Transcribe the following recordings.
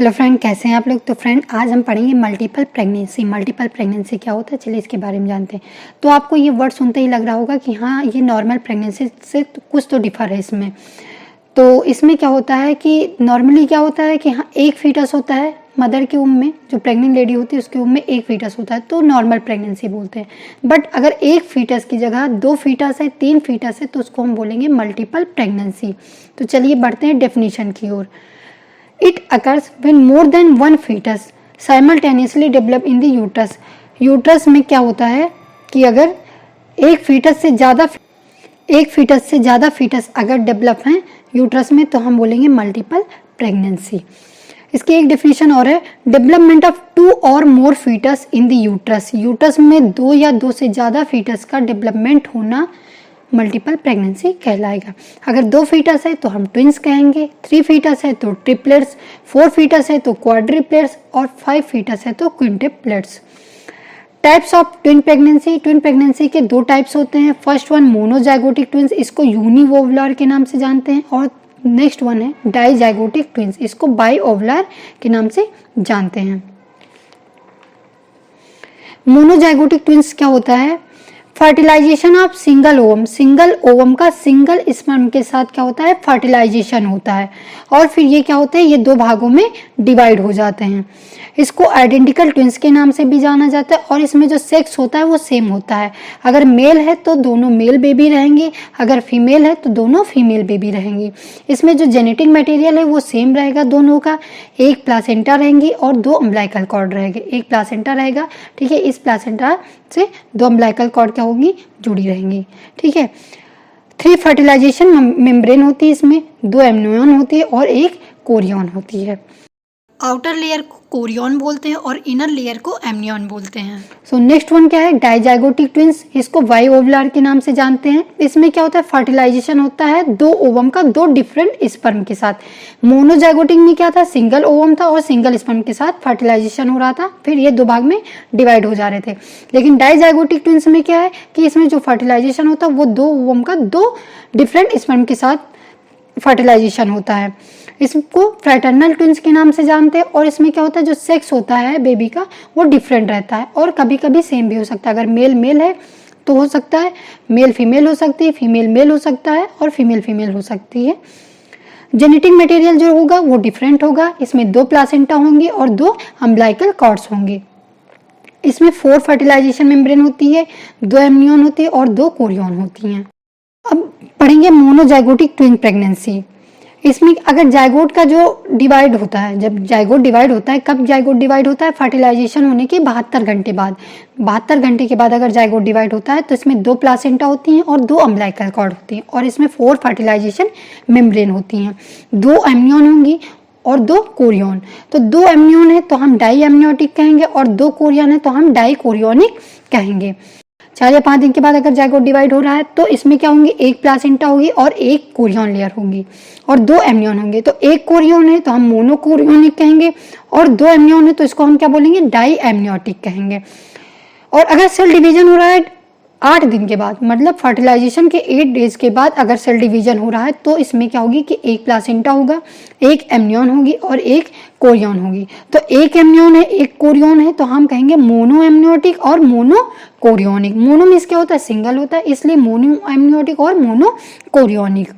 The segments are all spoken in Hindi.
हेलो फ्रेंड, कैसे हैं आप लोग। तो फ्रेंड, आज हम पढ़ेंगे मल्टीपल प्रेगनेंसी। मल्टीपल प्रेगनेंसी क्या होता है, चलिए इसके बारे में जानते हैं। तो आपको ये वर्ड सुनते ही लग रहा होगा कि हाँ, ये नॉर्मल प्रेगनेंसी से कुछ तो डिफर है इसमें। तो इसमें क्या होता है कि नॉर्मली क्या होता है कि हाँ, एक फीटस होता है मदर के वूम में। जो प्रेग्नेंट लेडी होती है उसके वूम में एक फीटस होता है, तो नॉर्मल प्रेगनेंसी बोलते हैं। बट अगर एक फीटस की जगह 2 फीटस है, 3 फीटस है, तो उसको हम बोलेंगे मल्टीपल प्रेगनेंसी। तो चलिए बढ़ते हैं डेफिनेशन की ओर। It occurs when more than one fetus simultaneously develop in the uterus. Uterus में क्या होता है कि अगर एक फीटस से ज़्यादा फीटस अगर डेवलप हैं यूट्रस में, तो हम बोलेंगे मल्टीपल प्रेगनेंसी। इसकी एक डेफिनेशन और है, डेवलपमेंट ऑफ 2 और more foetus in the uterus. Uterus में 2 या 2 से ज़्यादा फीटस का डेवलपमेंट होना मल्टीपल प्रेगनेंसी कहलाएगा। अगर 2 फीटस है तो हम ट्विंस कहेंगे, 3 फीटस है तो ट्रिपलेट्स, 4 फीटस है तो क्वाड्रिप्लेट्स और 5 फीटस है तो quintuplets. Types of twin pregnancy. Twin pregnancy के 2 टाइप्स होते हैं। फर्स्ट वन मोनोजाइगोटिक ट्विंस, इसको यूनिवोवुलर के नाम से जानते हैं, और नेक्स्ट वन है डाइजाइगोटिक ट्विंस, इसको बाइओवुलर के नाम से जानते हैं। मोनोजाइगोटिक ट्विंस क्या होता है, fertilisation of single ovum. Single ovum का सिंगल स्पर्म के साथ क्या होता है, फर्टिलाइजेशन होता है, और फिर ये क्या होता है, ये 2 भागों में डिवाइड हो जाते हैं। इसको आइडेंटिकल ट्विंस के नाम से भी जाना जाता है, और इसमें जो सेक्स होता है वो सेम होता है। अगर मेल है तो दोनों मेल बेबी रहेंगे, अगर फीमेल है तो दोनों फीमेल बेबी रहेंगी। इसमें जो जेनेटिक मटेरियल है वो सेम रहेगा दोनों का। एक प्लासेंटा रहेंगी और 2 अम्बिलिकल कॉर्ड रहेंगे। एक प्लासेंटा रहेगा, ठीक है, इस प्लासेंटा से 2 अम्बिलिकल कॉर्ड क्या होंगी, जुड़ी रहेंगी, ठीक है। 3 फर्टिलाइजेशन मेम्ब्रेन होती है, इसमें 2 एम्नियन होती है और 1 कोरियन होती है। आउटर लेयर को कोरियन बोलते हैं और इनर लेयर को एम्नियन बोलते हैं। सो नेक्स्ट वन क्या है, डाइजाइगोटिक ट्विंस, इसको बाइओवुलर के नाम से जानते हैं। इसमें क्या होता है, फर्टिलाइजेशन होता है 2 ओवम का 2 डिफरेंट स्पर्म के साथ। मोनोजाइगोटिक में क्या था, सिंगल ओवम था और सिंगल स्पर्म के साथ फर्टिलाइजेशन हो रहा था, फिर ये 2 भाग में डिवाइड हो जा रहे थे। लेकिन डाइजाइगोटिक ट्विंस में क्या है कि इसमें जो फर्टिलाइजेशन होता है वो 2 ओवम का 2 डिफरेंट स्पर्म के साथ फर्टिलाइजेशन होता है। इसको फ्रैटर्नल ट्विंस के नाम से जानते हैं, और इसमें क्या होता है, जो सेक्स होता है बेबी का वो डिफरेंट रहता है, और कभी कभी सेम भी हो सकता है। अगर मेल मेल है तो हो सकता है, मेल फीमेल हो सकती है, फीमेल मेल हो सकता है, और फीमेल फीमेल हो सकती है। जेनेटिक मटेरियल जो होगा वो डिफरेंट होगा। इसमें 2 प्लासेंटा होंगे और 2 अम्बिलिकल कॉर्ड्स होंगे। इसमें 4 फर्टिलाइजेशन मेम्ब्रेन होती है, 2 एम्नियन होती है और 2 कोरियन होती हैं। अब पढ़ेंगे मोनोजाइगोटिक ट्विन प्रेगनेंसी। इसमें अगर जाइगोट का जो डिवाइड होता है, जब जाइगोट डिवाइड होता है, कब जाइगोट डिवाइड होता है, फर्टिलाइजेशन होने के 72 घंटे बाद। 72 घंटे के बाद अगर जाइगोट डिवाइड होता है तो इसमें 2 प्लासेंटा होती हैं और 2 अम्बिलिकल कॉर्ड होती हैं, और इसमें 4 फर्टिलाइजेशन मेम्ब्रेन होती हैं, 2 एम्नियन होंगी और 2 कोरियन। तो 2 एम्नियन है तो हम डाई एम्नियोटिक कहेंगे, और 2 कोरियन है तो हम डाई कोरियोनिक कहेंगे। 4 या 5 दिन के बाद अगर जाइगोट डिवाइड हो रहा है तो इसमें क्या होंगी, 1 प्लासेंटा होगी और 1 कोरियन लेयर होंगी, और 2 एम्नियन होंगे। तो 1 कोरियन है तो हम मोनोकोरियोनिक कहेंगे, और 2 एम्नियन है तो इसको हम क्या बोलेंगे, डाई एम्नियोटिक कहेंगे। और अगर सेल डिवीजन हो रहा है 8 दिन के बाद, मतलब फर्टिलाइजेशन के 8 डेज के बाद अगर सेल डिवीजन हो रहा है, तो इसमें क्या होगी कि 1 प्लासेंटा होगा, 1 एम्नियन होगी और 1 कोरियन होगी। तो 1 एम्नियन है 1 कोरियन है तो हम कहेंगे मोनो एम्नियोटिक और मोनो कोरियोनिक। मोनो मीन्स क्या होता है, सिंगल होता है, इसलिए मोनो एम्नियोटिक और मोनो कोरियोनिक।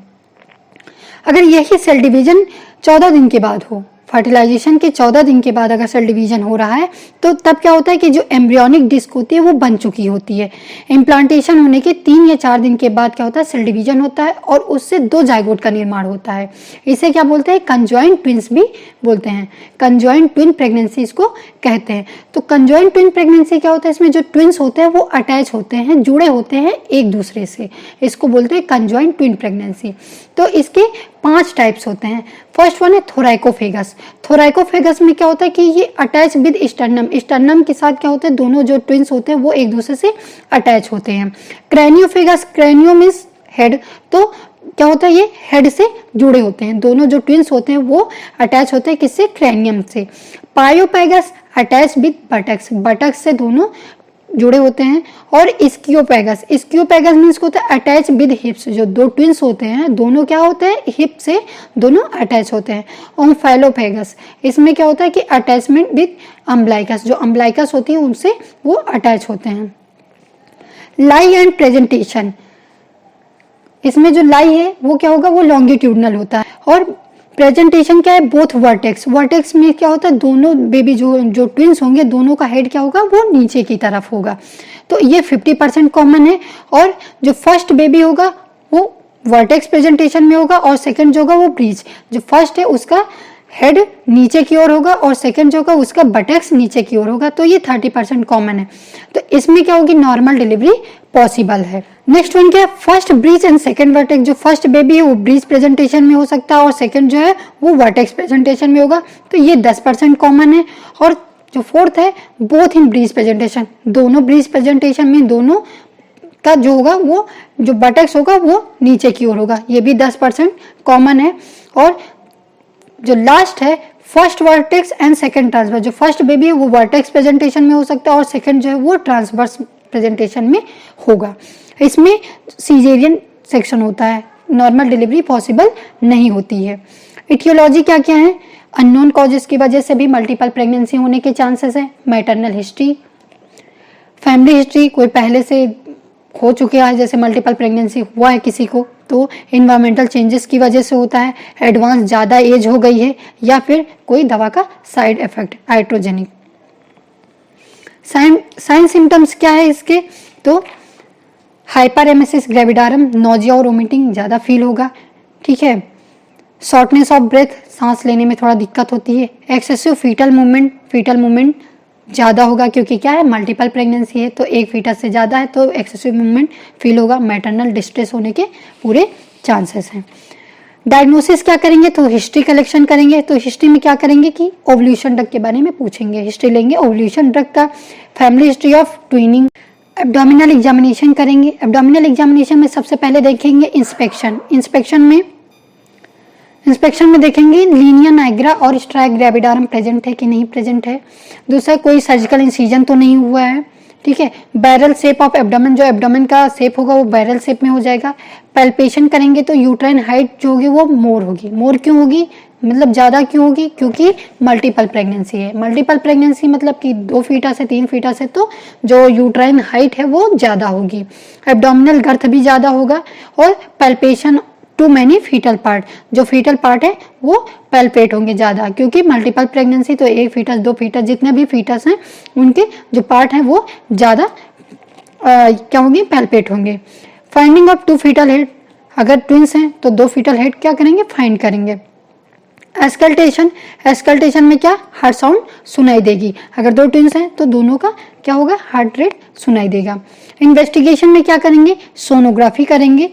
अगर यही सेल डिवीजन 14 दिन के बाद हो, फर्टिलाइजेशन के 14 दिन के बाद अगर सेल डिवीजन हो रहा है, तो तब क्या होता है कि जो एम्ब्रियोनिक डिस्क होती है वो बन चुकी होती है। इम्प्लांटेशन होने के 3 या 4 दिन के बाद क्या होता है, सेल डिवीजन होता है और उससे 2 जाइगोट का निर्माण होता है। इसे क्या बोलते हैं, कंजॉइंट ट्विंस भी बोलते हैं। कंजॉइंट ट्विन प्रेगनेंसी इसको कहते हैं। तो कंजॉइंट ट्विन प्रेगनेंसी क्या होता है, इसमें जो ट्विंस होते हैं वो अटैच होते हैं, जुड़े होते हैं एक दूसरे से, इसको बोलते हैं कंजॉइंट ट्विन प्रेगनेंसी। तो इसके 5 टाइप्स होते हैं। फर्स्ट वन है थोराइकोफेगस। थोराइकोफेगस में क्या होता है कि ये अटैच विद स्टर्नम, स्टर्नम के साथ क्या होता है, दोनों जो ट्विंस होते हैं वो एक दूसरे से अटैच होते हैं। क्रेनियोफेगस, क्रेनियो मीन्स हेड, तो क्या होता है, ये हेड से जुड़े होते हैं, दोनों जो ट्विंस होते हैं वो अटैच होते हैं किससे, क्रेनियम से। पायोपेगस अटैच विद बटक्स, बटक्स से दोनों जुड़े होते हैं। और इस्कियोपेगस, इस्कियोपेगस मीन्स को होता है अटैच विद हिप्स, जो दो ट्विंस होते हैं दोनों क्या होते हैं, हिप से दोनों अटैच होते हैं। ओम्फैलोपेगस, इसमें क्या होता है कि अटैचमेंट विद अम्बलाइकस, जो अम्बलाइकस होती है उनसे वो अटैच होते हैं। लाई एंड प्रेजेंटेशन, इसमें जो लाई है वो क्या होगा, वो लॉन्गिट्यूडनल होता है। और प्रेजेंटेशन क्या है, बोथ वर्टेक्स, वर्टेक्स में क्या होता है, दोनों बेबी जो ट्विंस होंगे दोनों का हेड क्या होगा, वो नीचे की तरफ होगा। तो ये 50% कॉमन है। और जो फर्स्ट बेबी होगा वो वर्टेक्स प्रेजेंटेशन में होगा, और सेकंड जो होगा वो ब्रीच, जो फर्स्ट है उसका हेड नीचे की ओर होगा और सेकंड जो होगा उसका बटेक्स नीचे की ओर होगा। तो ये 30% कॉमन है। तो इसमें क्या होगी, नॉर्मल डिलीवरी पॉसिबल है। नेक्स्ट वन क्या है, first breach and second vertex, जो फर्स्ट बेबी है वो ब्रीच प्रेजेंटेशन में हो सकता है और सेकंड जो है वो वर्टेक्स प्रेजेंटेशन में होगा। तो ये 10% कॉमन है। और जो फोर्थ है, बोथ इन ब्रीच प्रेजेंटेशन, दोनों ब्रीच प्रेजेंटेशन में दोनों का जो होगा वो जो बटेक्स होगा वो नीचे की ओर होगा, ये भी 10% कॉमन है। और जो लास्ट है, first vertex and second transverse, जो फर्स्ट बेबी है वो वर्टेक्स प्रेजेंटेशन में हो सकता है और सेकंड जो है वो ट्रांसवर्स प्रेजेंटेशन में होगा। इसमें सीजेरियन सेक्शन होता है, नॉर्मल डिलीवरी पॉसिबल नहीं होती है। इटियोलॉजी क्या क्या है, अननोन कॉजेस की वजह से भी मल्टीपल प्रेगनेंसी होने के चांसेस है। मैटरनल हिस्ट्री, फैमिली हिस्ट्री, कोई पहले से हो चुके हैं जैसे मल्टीपल प्रेगनेंसी हुआ है किसी को, तो इन्वायरमेंटल चेंजेस की वजह से होता है। एडवांस ज़्यादा एज हो गई है या फिर कोई दवा का side effect, iatrogenic. Sign symptoms क्या है इसके, तो हाइपरेमेसिस ग्रेविडारम, नोजिया और वोमिटिंग ज़्यादा फील होगा, ठीक है। शॉर्टनेस ऑफ ब्रेथ, सांस लेने में थोड़ा दिक्कत होती है। एक्सेसिव फीटल मूवमेंट ज़्यादा होगा क्योंकि क्या है, मल्टीपल प्रेगनेंसी है तो एक फीटस से ज़्यादा है तो एक्सेसिव मूवमेंट फील होगा। मैटरनल डिस्ट्रेस होने के पूरे चांसेस हैं। डायग्नोसिस क्या करेंगे, तो हिस्ट्री कलेक्शन करेंगे। तो हिस्ट्री में क्या करेंगे कि ओवल्यूशन ड्रग के बारे में पूछेंगे, हिस्ट्री लेंगे ओवल्यूशन ड्रग का। Family history of twinning. Abdominal examination करेंगे। एब्डोमिनल एग्जामिनेशन में सबसे पहले देखेंगे इंस्पेक्शन में देखेंगे लीनिया नाइग्रा और स्ट्राइक ग्रेविडारम प्रेजेंट है कि नहीं प्रेजेंट है। दूसरा, कोई सर्जिकल इंसिजन तो नहीं हुआ है, ठीक है। बैरल शेप ऑफ एब्डोमेन, जो एब्डोमेन का शेप होगा वो बैरल शेप में हो जाएगा। पैल्पेशन करेंगे तो यूट्राइन हाइट जो होगी वो मोर होगी। मोर क्यों होगी, मतलब ज़्यादा क्यों होगी, क्योंकि मल्टीपल प्रेगनेंसी है। मल्टीपल प्रेगनेंसी मतलब कि 2 फीटस है 3 फीटस है तो जो यूट्राइन हाइट है वो ज़्यादा होगी। एब्डोमिनल गर्थ भी ज़्यादा होगा। और palpation too many fetal part, जो फीटल पार्ट है वो पैल्पेट होंगे ज़्यादा, क्योंकि मल्टीपल प्रेगनेंसी तो 1 फीटस 2 फीटस जितने भी फीटस हैं उनके जो पार्ट हैं वो ज़्यादा क्या होंगे, पैल्पेट होंगे। फाइंडिंग ऑफ 2 फीटल हेड, अगर ट्विंस हैं तो 2 फीटल हेड क्या करेंगे, फाइंड करेंगे। एस्कल्टेशन में क्या, हार्ट साउंड सुनाई देगी। अगर 2 ट्विंस हैं तो दोनों का क्या होगा, हार्ट रेट सुनाई देगा। इन्वेस्टिगेशन में क्या करेंगे, सोनोग्राफी करेंगे,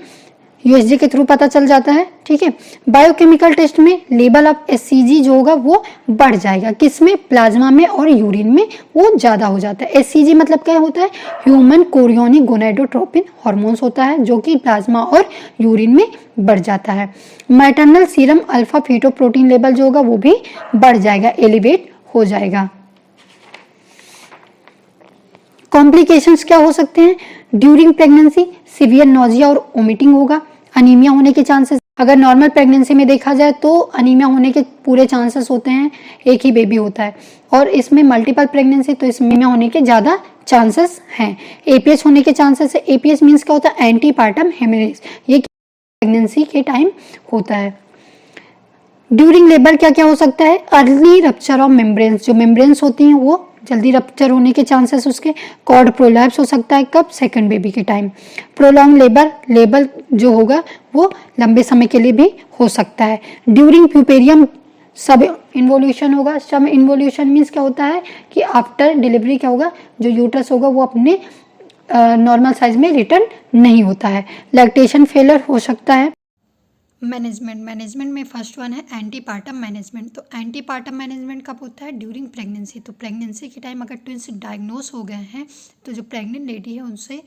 यूएसजी के थ्रू पता चल जाता है, ठीक है। बायोकेमिकल टेस्ट में लेवल ऑफ एससीजी जो होगा वो बढ़ जाएगा, किसमें, प्लाज्मा में और यूरिन में वो ज़्यादा हो जाता है। एससीजी मतलब क्या होता है, ह्यूमन कोरियोनिक गोनाडोट्रोपिन हार्मोन्स होता है जो कि प्लाज्मा और यूरिन में बढ़ जाता है। Maternal serum alpha fetoprotein level जो होगा वो भी बढ़ जाएगा, एलिवेट हो जाएगा। कॉम्प्लिकेशंस क्या हो सकते हैं, ड्यूरिंग प्रेगनेंसी सीवियर नोजिया और वोमिटिंग होगा। अनीमिया होने के चांसेस, अगर नॉर्मल प्रेगनेंसी में देखा जाए तो अनीमिया होने के पूरे चांसेस होते हैं, एक ही बेबी होता है। और इसमें मल्टीपल प्रेगनेंसी तो इसमें अनीमिया होने के ज़्यादा चांसेस हैं। एपीएस होने के चांसेस है। एपीएस मीन्स क्या होता है, एंटी पार्टम हेमरेज, ये प्रेगनेंसी के टाइम होता है। ड्यूरिंग लेबर क्या क्या हो सकता है, अर्ली रप्चर ऑफ मेम्ब्रेन्स, जो मेम्ब्रेन्स होती हैं वो जल्दी रप्चर होने के चांसेस उसके। कॉर्ड प्रोलैप्स हो सकता है कब, सेकंड बेबी के टाइम। प्रोलॉन्ग लेबर जो होगा वो लंबे समय के लिए भी हो सकता है। ड्यूरिंग प्यूपेरियम सब इन्वोल्यूशन होगा। सब इन्वोल्यूशन मीन्स क्या होता है कि आफ्टर डिलीवरी क्या होगा, जो यूट्रस होगा वो अपने नॉर्मल साइज में रिटर्न नहीं होता है। लैक्टेशन फेलर हो सकता है। मैनेजमेंट में फर्स्ट वन है एंटीपार्टम मैनेजमेंट। तो एंटीपार्टम मैनेजमेंट कब होता है, ड्यूरिंग प्रेगनेंसी। तो प्रेगनेंसी के टाइम अगर ट्विंस डायग्नोस हो गए हैं तो जो प्रेग्नेंट लेडी है उनसे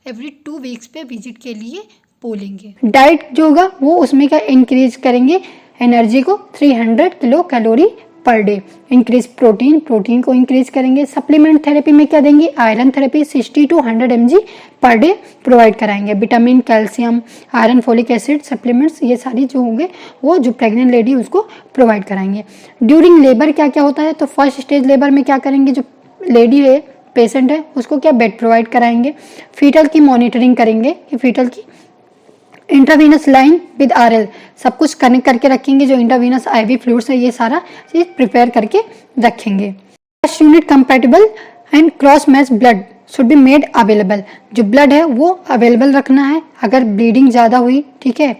एवरी 2 वीक्स पे विजिट के लिए बोलेंगे। डाइट जो होगा वो उसमें क्या इंक्रीज करेंगे, एनर्जी को 300 kilocalorie per day. Increase protein, protein को इंक्रीज करेंगे। सप्लीमेंट थेरेपी में क्या देंगे, iron therapy 60 to 100 mg per day provide कराएंगे। Vitamin, calcium, iron, folic acid supplements, ये सारी जो होंगे वो जो प्रेग्नेंट लेडी उसको प्रोवाइड कराएंगे। ड्यूरिंग लेबर क्या क्या होता है, तो फर्स्ट स्टेज लेबर में क्या करेंगे, जो लेडी है पेशेंट है उसको क्या बेड प्रोवाइड कराएंगे। फीटल की मॉनिटरिंग करेंगे कि फीटल की इंट्रावीनस लाइन विद आरएल सब कुछ कनेक्ट करके रखेंगे। जो इंट्रावीनस आईवी फ्लूइड्स है ये सारा चीज प्रिपेयर करके रखेंगे। First unit compatible and cross match blood should be made available. जो ब्लड है वो अवेलेबल रखना है। अगर ब्लीडिंग ज़्यादा हुई, ठीक है,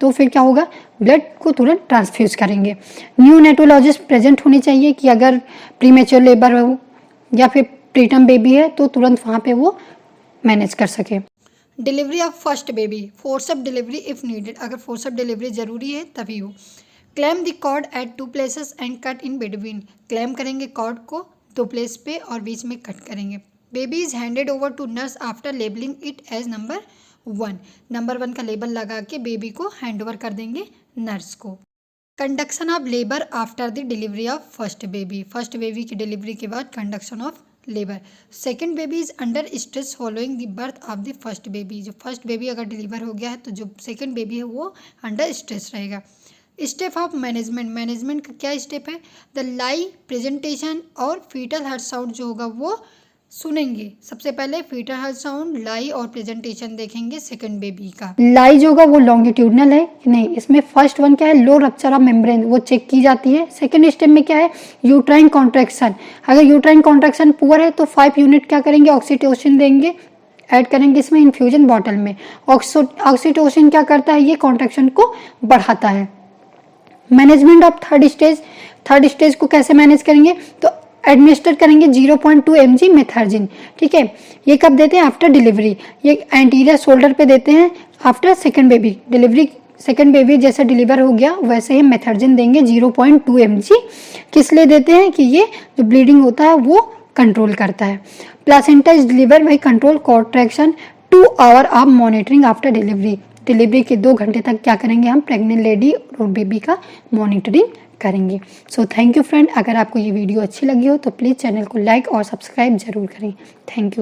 तो फिर क्या होगा, ब्लड को तुरंत ट्रांसफ्यूज करेंगे। न्यूनेटोलॉजिस्ट प्रेजेंट होनी चाहिए कि अगर प्रीमेच्योर लेबर हो या फिर प्रीटर्म बेबी है तो तुरंत वहाँ पे वो मैनेज कर सके। Delivery of first baby, forceps delivery if needed, अगर फोर्सअप डिलीवरी जरूरी है तभी हो। Clamp the cord at 2 places and cut in between, clamp करेंगे कॉर्ड को 2 प्लेस पे और बीच में कट करेंगे। Baby is handed over to nurse after labelling it as number 1, number 1 का लेबल लगा के बेबी को हैंड ओवर कर देंगे नर्स को। Conduction of labour after the delivery of first baby, first baby की डिलीवरी के बाद conduction of labour. Second baby is under stress following the birth of the first baby, जो फर्स्ट बेबी अगर डिलीवर हो गया है तो जो सेकेंड बेबी है वो अंडर स्ट्रेस रहेगा। स्टेप ऑफ मैनेजमेंट, मैनेजमेंट का क्या स्टेप है, द लाई प्रेजेंटेशन और फीटल हार्ट साउंड जो होगा वो सुनेंगे। सबसे पहले फीटल हार्ट साउंड, लाई और प्रेजेंटेशन देखेंगे सेकंड बेबी का। लाई जो होगा वो लॉन्गिट्यूडनल है कि नहीं, इसमें फर्स्ट वन क्या है, लो रप्चर ऑफ मेम्ब्रेन, वो चेक की जाती है। सेकंड स्टेप में क्या है, यूट्राइन कॉन्ट्रैक्शन, अगर यूट्राइन कॉन्ट्रैक्शन पुअर है तो 5 यूनिट क्या करेंगे, ऑक्सीटोसिन देंगे, ऐड करेंगे इसमें इन्फ्यूजन बॉटल में। ऑक्सीटोसिन क्या करता है, ये कॉन्ट्रैक्शन को बढ़ाता है। Management of third stage, third stage को कैसे मैनेज करेंगे, तो एडमिनिस्टर करेंगे 0.2 mg मेथर्जिन, ठीक है। ये कब देते हैं, आफ्टर डिलीवरी, ये एंटीरियर शोल्डर पे देते हैं after second baby delivery. Second baby जैसे डिलीवर हो गया वैसे ही मेथर्जिन देंगे 0.2 mg। किस लिए देते हैं कि ये जो ब्लीडिंग होता है वो कंट्रोल करता है। Placenta is deliver by control contraction 2 hours of monitoring after delivery, delivery के 2 घंटे तक क्या करेंगे हम, प्रेग्नेंट लेडी और बेबी का मॉनिटरिंग करेंगे। सो थैंक यू फ्रेंड, अगर आपको ये वीडियो अच्छी लगी हो तो प्लीज़ चैनल को लाइक और सब्सक्राइब जरूर करें। Thank you.